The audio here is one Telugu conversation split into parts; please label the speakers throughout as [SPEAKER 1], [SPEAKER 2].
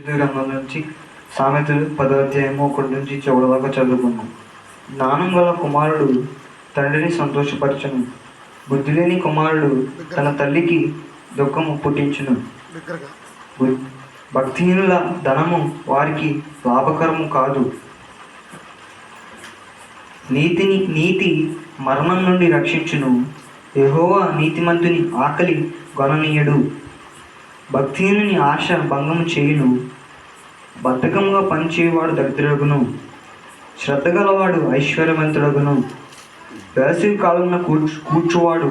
[SPEAKER 1] గ్రంథం నుంచి సామెతలు 10వ అధ్యాయము 1 నుంచి 4 దాకా చదువుకున్నాం. జ్ఞానం గల కుమారుడు తండ్రిని సంతోషపరచును, బుద్ధి లేని కుమారుడు తన తల్లికి దుఃఖము పుట్టించును. భక్తిహీనుల ధనము వారికి లాభకరము కాదు. నీతి మరణం నుండి రక్షించును, యెహోవా నీతిమంతుని ఆకలి గొననీయడు. భక్తిహీనుని ఆశ భంగము చేయును, బద్ధకముగా పనిచేయువాడు దరిద్రుడుగును. శ్రద్ధ గలవాడు ఐశ్వర్యవంతుడగును. వేసవి కాలమున కూర్చువాడు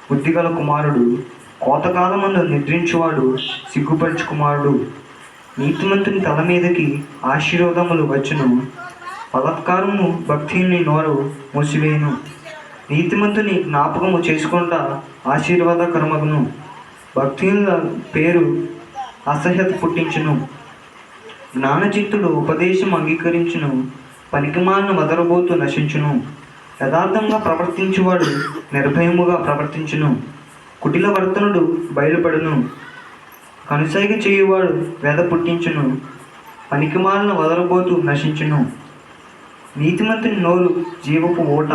[SPEAKER 1] బుద్ధిగల కుమారుడు, కోతకాలమందు నిద్రించువాడు సిగ్గుపరచు కుమారుడు. నీతిమంతుని తల మీదకి ఆశీర్వాదములు వచ్చును, బలాత్కారము భక్తిహీనుని నోరు మూసివేయును. నీతిమంతుని జ్ఞాపకము చేసుకుంటా ఆశీర్వాదకరమగును, భక్తిహీనుల పేరు అసహ్యత పుట్టించును. జ్ఞానచిత్తుడు ఉపదేశం అంగీకరించును, పనికిమాలిన వదరబోతు నశించును. యథార్థంగా ప్రవర్తించువాడు నిర్భయముగా ప్రవర్తించును, కుటిల వర్తనుడు బయలుపడును. కనుసైగ చేయువాడు వ్యధ పుట్టించును, పనికిమాలిన వదరబోతు నశించును. నీతిమంతుని నోరు జీవపు ఓట,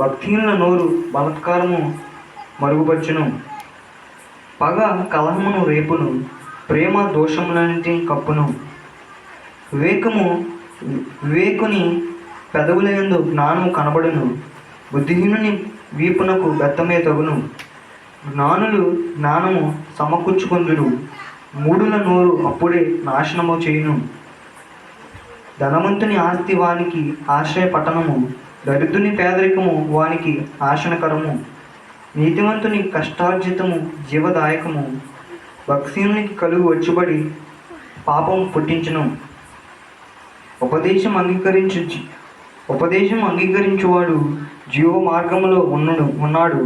[SPEAKER 1] భక్తిహీనుల నోరు బలాత్కారము మరుగుపరచును. పగ కలహమును రేపును, ప్రేమ దోషములన్నిటిని కప్పును. వివేకుని పెదవుల యందు జ్ఞానము కనబడును, బుద్ధిహీనుని వీపునకు బెత్తమే తగును. జ్ఞానులు జ్ఞానము సమకూర్చుకొందురు, మూడుల నోరు అప్పుడే నాశనము చేయును. ధనవంతుని ఆస్తి వానికి ఆశ్రయ పట్టణము, దరిద్రుని పేదరికము వానికి నాశనకరము. నీతివంతుని కష్టార్జితము జీవదాయకము, భక్తిహీనునికి కలుగు వచ్చుబడి పాపము పుట్టించును. ఉపదేశం అంగీకరించువాడు జీవ మార్గములో ఉన్నాడు,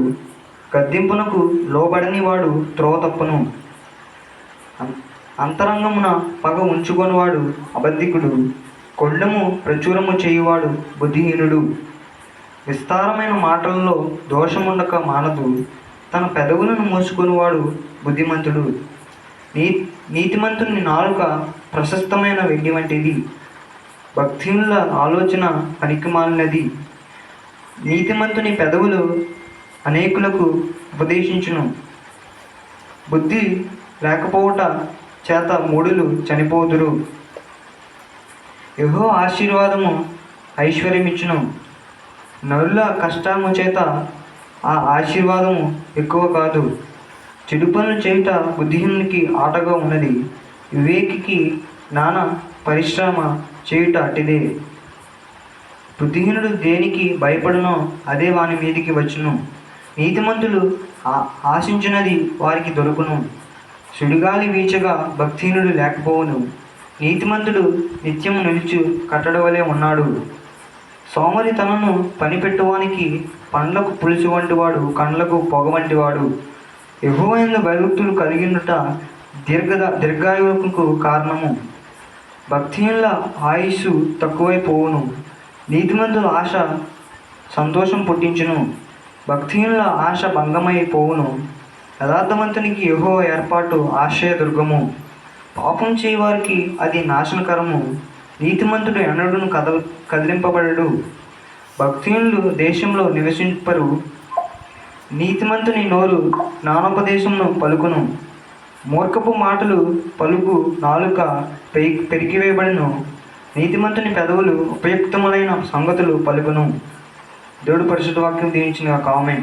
[SPEAKER 1] గద్దింపునకు లోబడని వాడు త్రోవ తప్పును. అంతరంగమున పగ ఉంచుకొనివాడు అబద్ధికుడు, కొల్లము ప్రచురము చేయువాడు బుద్ధిహీనుడు. విస్తారమైన మాటలలో దోషముండక మానదు, తన పెదవులను మూసుకునివాడు బుద్ధిమంతుడు. నీతిమంతుని నాలుక ప్రశస్తమైన వెండి వంటిది, భక్తిహీనుల ఆలోచన పనికిమాలినది. నీతిమంతుని పెదవులు అనేకులకు ఉపదేశించును, బుద్ధి లేకపోవుట చేత మూఢులు చనిపోదురు. యెహోవా ఆశీర్వాదము ఐశ్వర్యమిచ్చును, నరుల కష్టము చేత ఆ ఆశీర్వాదము ఎక్కువ కాదు. చెడు పనులు చేయుట బుద్ధిహీనునికి ఆటగా ఉన్నది, వివేకికి జ్ఞాన పరిశ్రమ చేయుట అటిదే. బుద్ధిహీనుడు దేనికి భయపడునో అదే వాని మీదికి వచ్చును, నీతిమంతులు ఆశించినది వారికి దొరుకును. సుడిగాలి వీచగా భక్తిహీనుడు లేకపోవును, నీతిమంతుడు నిత్యము నిలుచు కట్టడ వలె ఉన్నాడు. సోమరితనను పనిపెట్టువానికి పండ్లకు పులుసు వంటివాడు, కండ్లకు పొగ వంటివాడు. యెహోవా యందు భయభక్తులు కలిగినట దీర్ఘాయువుకు కారణము. భక్తిహీనుల ఆయుస్సు తక్కువైపోవును, నీతిమంతుల ఆశ సంతోషం పుట్టించును. భక్తిహీనుల ఆశ భంగమైపోవును, యథార్థవంతునికి యెహోవా ఏర్పాటు ఆశ్రయదుర్గము. పాపం చేయవారికి అది నాశనకరము, నీతిమంతుడు ఎన్నడూను కదిలింపబడడు. భక్తిహీనులు దేశంలో నివసింపరు, నీతిమంతుని నోరు జ్ఞానోపదేశమును పలుకును. మూర్ఖపు మాటలు పలుకు నాలుక పెరిగివేయబడును, నీతిమంతుని పెదవులు ఉపయుక్తములైన సంగతులు పలుకును. దేవుడు పరిశుద్ధ వాక్యం దీవించిన ఆమేన్.